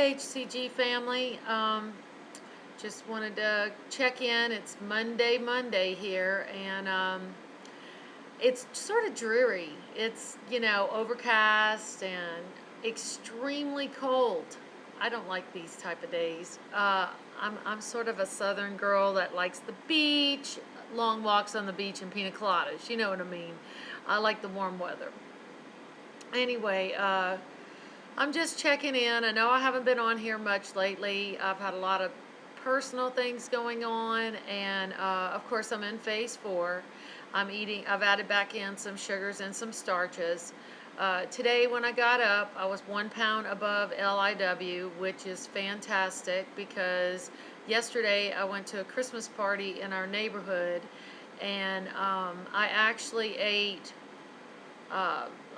Hey HcG family, just wanted to check in. It's Monday here, and it's sort of dreary. It's, overcast and extremely cold. I don't like these type of days. I'm sort of a southern girl that likes the beach, long walks on the beach, and pina coladas. You know what I mean? I like the warm weather. Anyway, I'm just checking in. I know I haven't been on here much lately. I've had a lot of personal things going on, and of course I'm in phase 4. I've added back in some sugars and some starches. Today when I got up, I was 1 pound above LIW, which is fantastic because yesterday I went to a Christmas party in our neighborhood, and I actually ate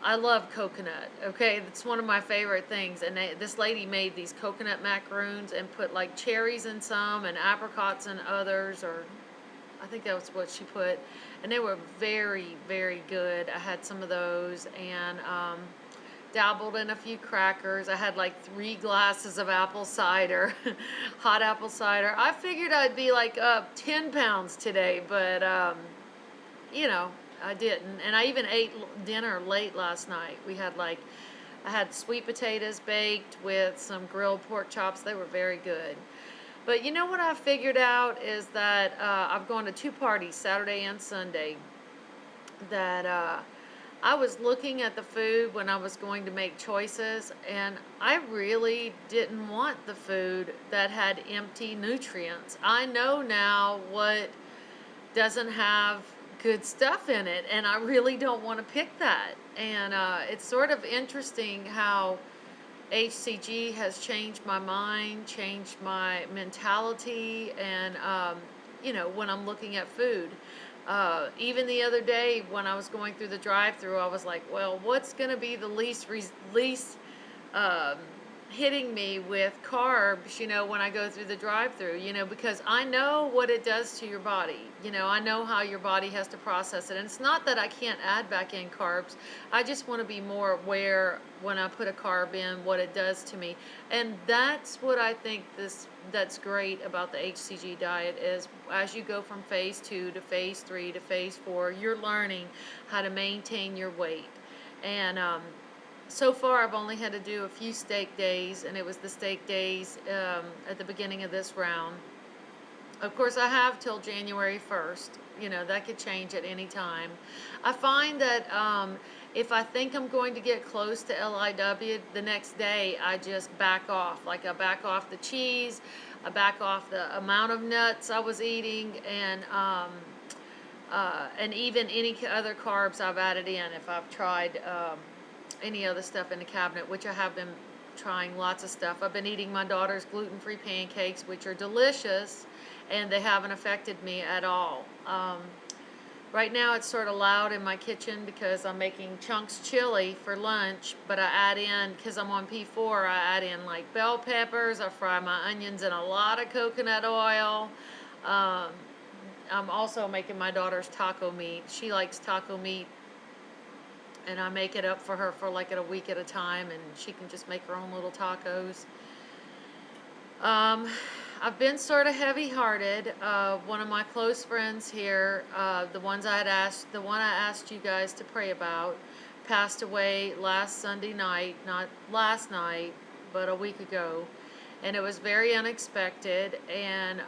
I love coconut. Okay, it's one of my favorite things. And this lady made these coconut macaroons and put like cherries in some and apricots in others, or I think that was what she put. And they were very, very good. I had some of those and dabbled in a few crackers. I had like 3 glasses of apple cider, hot apple cider. I figured I'd be like up 10 pounds today, but I didn't. And I even ate dinner late last night. I had sweet potatoes baked with some grilled pork chops. They were very good. But you know what I figured out is that I've gone to 2 parties, Saturday and Sunday, that I was looking at the food when I was going to make choices, and I really didn't want the food that had empty nutrients. I know now what doesn't have good stuff in it, and I really don't want to pick that. And it's sort of interesting how HcG has changed my mind, changed my mentality, and when I'm looking at food. Even the other day when I was going through the drive-through, I was like, well, what's going to be the least um, hitting me with carbs, when I go through the drive-through, because I know what it does to your body. I know how your body has to process it. And it's not that I can't add back in carbs. I just want to be more aware when I put a carb in, what it does to me. And that's what I think that's great about the HcG diet is as you go from phase 2 to phase 3 to phase 4, you're learning how to maintain your weight. And so far I've only had to do a few steak days, and it was the steak days at the beginning of this round. Of course I have till January 1st. That could change at any time. I find that if I think I'm going to get close to LIW, the next day I just back off. Like I back off the cheese, I back off the amount of nuts I was eating, and even any other carbs I've added in. If I've tried any other stuff in the cabinet, which I have been trying lots of stuff. I've been eating my daughter's gluten-free pancakes, which are delicious, and they haven't affected me at all. Right now it's sort of loud in my kitchen because I'm making chunks chili for lunch, but I add in, because I'm on P4, I add in like bell peppers, I fry my onions in a lot of coconut oil. I'm also making my daughter's taco meat. She likes taco meat, and I make it up for her for like a week at a time, and she can just make her own little tacos. I've been sort of heavy-hearted. One of my close friends here, the one I asked you guys to pray about, passed away last Sunday night, not last night, but a week ago, and it was very unexpected. And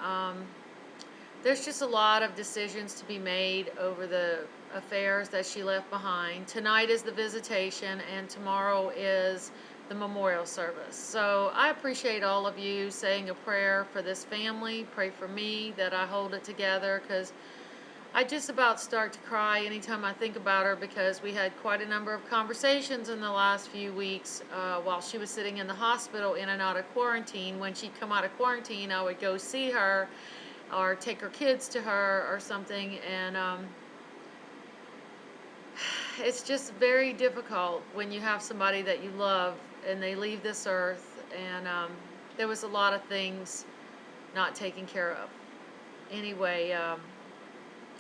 there's just a lot of decisions to be made over the affairs that she left behind. Tonight is the visitation, and tomorrow is the memorial service. So I appreciate all of you saying a prayer for this family. Pray for me that I hold it together, because I just about start to cry anytime I think about her, because we had quite a number of conversations in the last few weeks while she was sitting in the hospital in and out of quarantine. When she'd come out of quarantine, I would go see her or take her kids to her or something, and it's just very difficult when you have somebody that you love and they leave this earth, and there was a lot of things not taken care of. Anyway,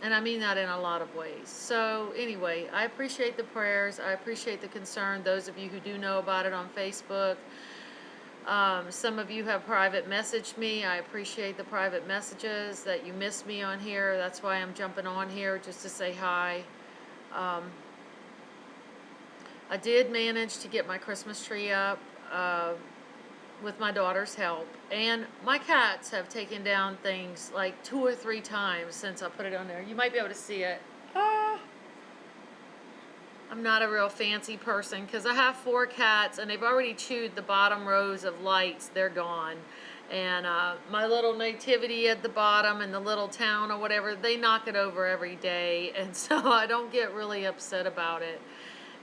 and I mean that in a lot of ways. So anyway, I appreciate the prayers. I appreciate the concern. Those of you who do know about it on Facebook. Some of you have private messaged me. I appreciate the private messages that you miss me on here. That's why I'm jumping on here, just to say hi. Um, I did manage to get my Christmas tree up with my daughter's help. And my cats have taken down things like 2 or 3 times since I put it on there. You might be able to see it. Ah. I'm not a real fancy person because I have 4 cats and they've already chewed the bottom rows of lights. They're gone. And my little nativity at the bottom and the little town or whatever, they knock it over every day. And so I don't get really upset about it.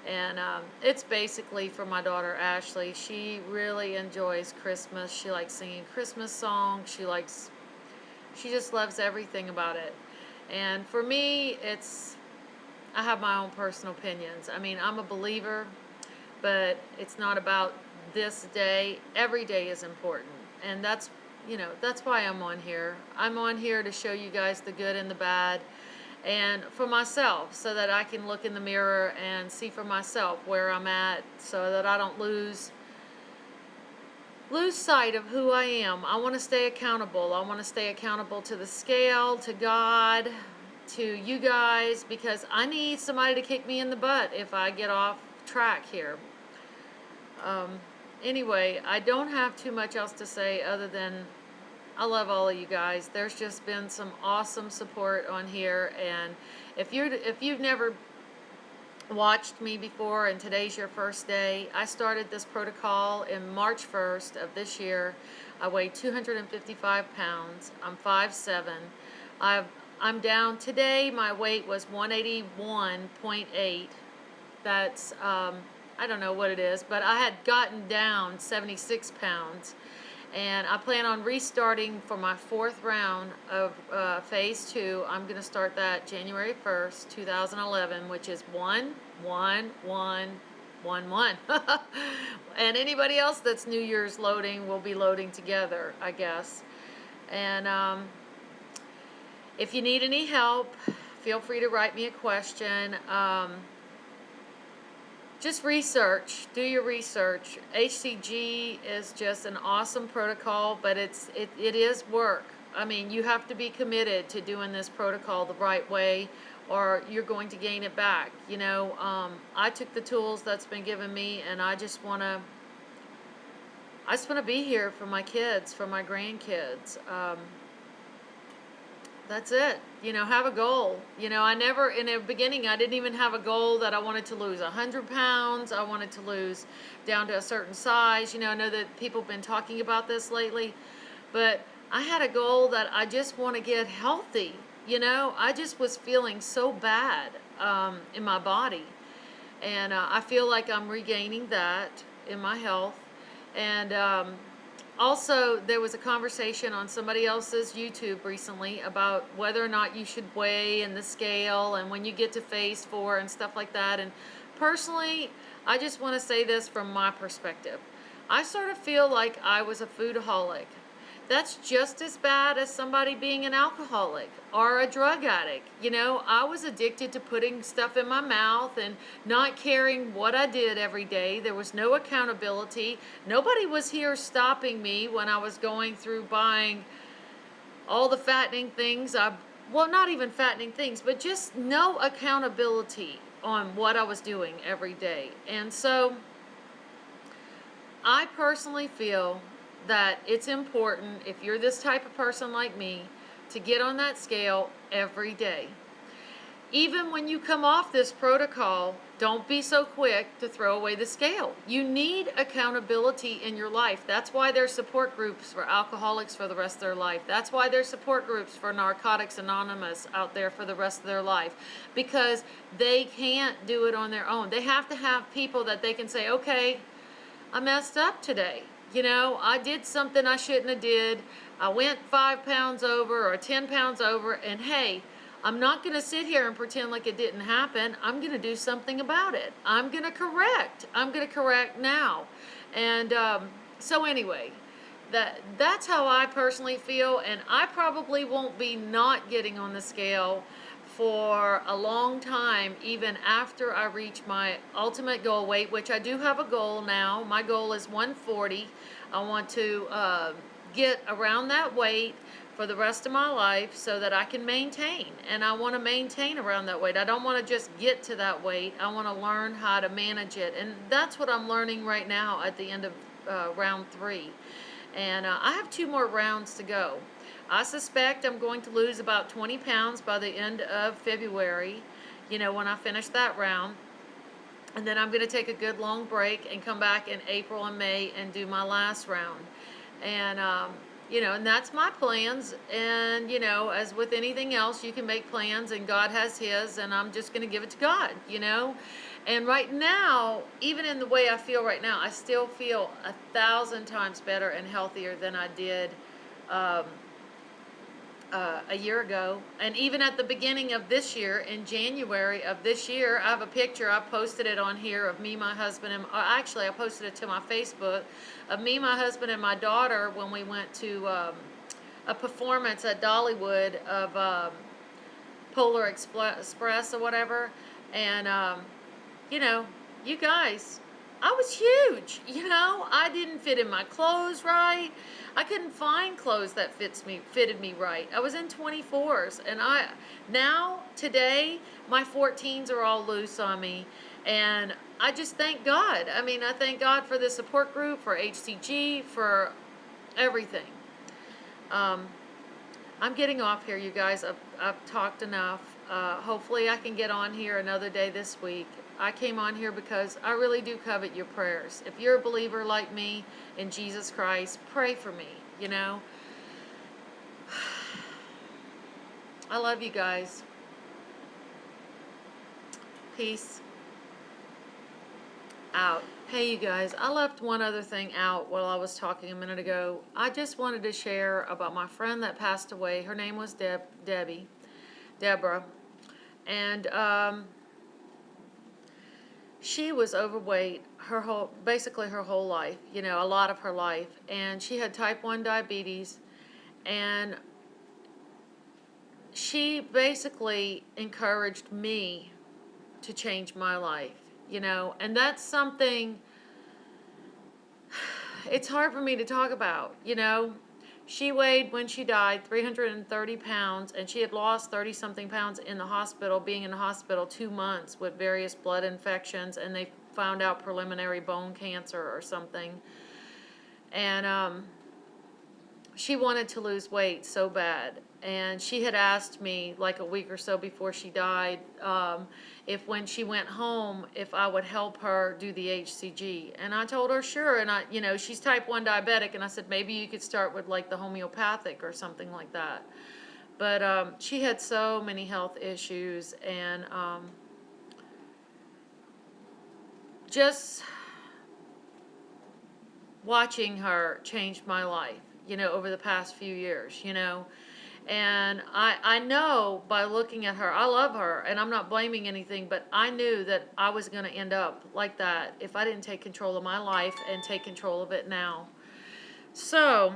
And it's basically for my daughter Ashley. She really enjoys Christmas. She likes singing Christmas songs. She just loves everything about it. And for me, I have my own personal opinions. I mean, I'm a believer, but it's not about this day. Every day is important. And that's why I'm on here. I'm on here to show you guys the good and the bad, and for myself, so that I can look in the mirror and see for myself where I'm at, so that I don't lose sight of who I am. I want to stay accountable. I want to stay accountable to the scale, to God, to you guys, because I need somebody to kick me in the butt if I get off track here. Anyway, I don't have too much else to say other than I love all of you guys. There's just been some awesome support on here, and if you've never watched me before and today's your first day, I started this protocol in March 1st of this year. I weigh 255 pounds. I'm 5'7". I'm down today. My weight was 181.8. That's I don't know what it is, but I had gotten down 76 pounds. And I plan on restarting for my 4th round of phase 2. I'm going to start that January 1st, 2011, which is 1-1-1-1-1. And anybody else that's New Year's loading will be loading together, I guess. And if you need any help, feel free to write me a question. Just research, do your research. HcG is just an awesome protocol, but it is work. I mean, you have to be committed to doing this protocol the right way, or you're going to gain it back. You know, I took the tools that's been given me, and I just want to be here for my kids, for my grandkids. That's it. You know, have a goal. You know, in the beginning, I didn't even have a goal that I wanted to lose 100 pounds. I wanted to lose down to a certain size. You know, I know that people have been talking about this lately, but I had a goal that I just want to get healthy. You know, I just was feeling so bad in my body. And I feel like I'm regaining that in my health. And also, there was a conversation on somebody else's YouTube recently about whether or not you should weigh in the scale and when you get to phase 4 and stuff like that. And personally, I just want to say this from my perspective. I sort of feel like I was a foodaholic. That's just as bad as somebody being an alcoholic or a drug addict. You know, I was addicted to putting stuff in my mouth and not caring what I did every day. There was no accountability. Nobody was here stopping me when I was going through buying all the fattening things. Well, not even fattening things, but just no accountability on what I was doing every day. And so I personally feel that it's important, if you're this type of person like me, to get on that scale every day. Even when you come off this protocol, don't be so quick to throw away the scale. You need accountability in your life. That's why there's support groups for alcoholics for the rest of their life. That's why there's support groups for Narcotics Anonymous out there for the rest of their life. Because they can't do it on their own. They have to have people that they can say, okay, I messed up today. You know, I did something I shouldn't have did. I went 5 pounds over or 10 pounds over, and hey, I'm not going to sit here and pretend like it didn't happen. I'm going to do something about it. I'm going to correct. I'm going to correct now. And so anyway, that's how I personally feel, and I probably won't be not getting on the scale for a long time, even after I reach my ultimate goal weight, which I do have a goal now. My goal is 140. I want to get around that weight for the rest of my life so that I can maintain. And I want to maintain around that weight. I don't want to just get to that weight. I want to learn how to manage it. And that's what I'm learning right now at the end of round 3. And I have 2 more rounds to go. I suspect I'm going to lose about 20 pounds by the end of February, when I finish that round. And then I'm going to take a good long break and come back in April and May and do my last round. And, and that's my plans. And, as with anything else, you can make plans and God has his, and I'm just going to give it to God, And right now, even in the way I feel right now, I still feel 1,000 times better and healthier than I did a year ago. And even at the beginning of this year, in January of this year, I have a picture, I posted it on here, of me, my husband, and actually I posted it to my Facebook, of me, my husband, and my daughter when we went to a performance at Dollywood of Polar Express or whatever. And you guys, I was huge. I didn't fit in my clothes right. I couldn't find clothes that fitted me right. I was in 24s, and today my 14s are all loose on me, and I just thank God. I thank God for the support group, for HcG, for everything. I'm getting off here, you guys. I've talked enough. Hopefully I can get on here another day this week. I came on here because I really do covet your prayers. If you're a believer like me in Jesus Christ, pray for me, I love you guys. Peace out. Hey, you guys, I left one other thing out while I was talking a minute ago. I just wanted to share about my friend that passed away. Her name was Deborah. And she was overweight basically her whole life, a lot of her life. And she had type 1 diabetes. And she basically encouraged me to change my life, And that's something, it's hard for me to talk about, She weighed, when she died, 330 pounds, and she had lost 30-something pounds in the hospital, being in the hospital 2 months with various blood infections, and they found out preliminary bone cancer or something. And she wanted to lose weight so bad. And she had asked me, like a week or so before she died, if when she went home, if I would help her do the HcG. And I told her, sure. And she's type 1 diabetic, and I said, maybe you could start with like the homeopathic or something like that. But she had so many health issues, and just watching her changed my life, over the past few years, And I know by looking at her, I love her, and I'm not blaming anything, but I knew that I was going to end up like that if I didn't take control of my life and take control of it now. So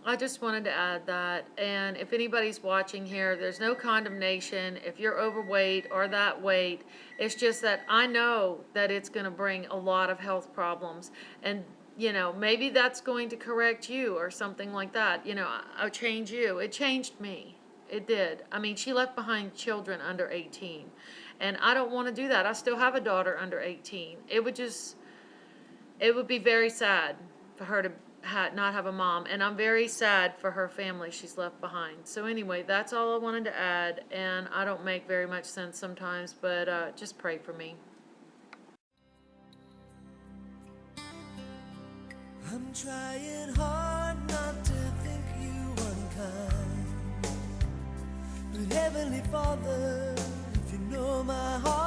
I just wanted to add that. And if anybody's watching here, there's no condemnation if you're overweight or that weight. It's just that I know that it's going to bring a lot of health problems. And maybe that's going to correct you or something like that. I'll change you. It changed me. It did. She left behind children under 18. And I don't want to do that. I still have a daughter under 18. It would be very sad for her to not have a mom. And I'm very sad for her family she's left behind. So anyway, that's all I wanted to add. And I don't make very much sense sometimes, but just pray for me. I'm trying hard not to think you unkind, but Heavenly Father, if you know my heart.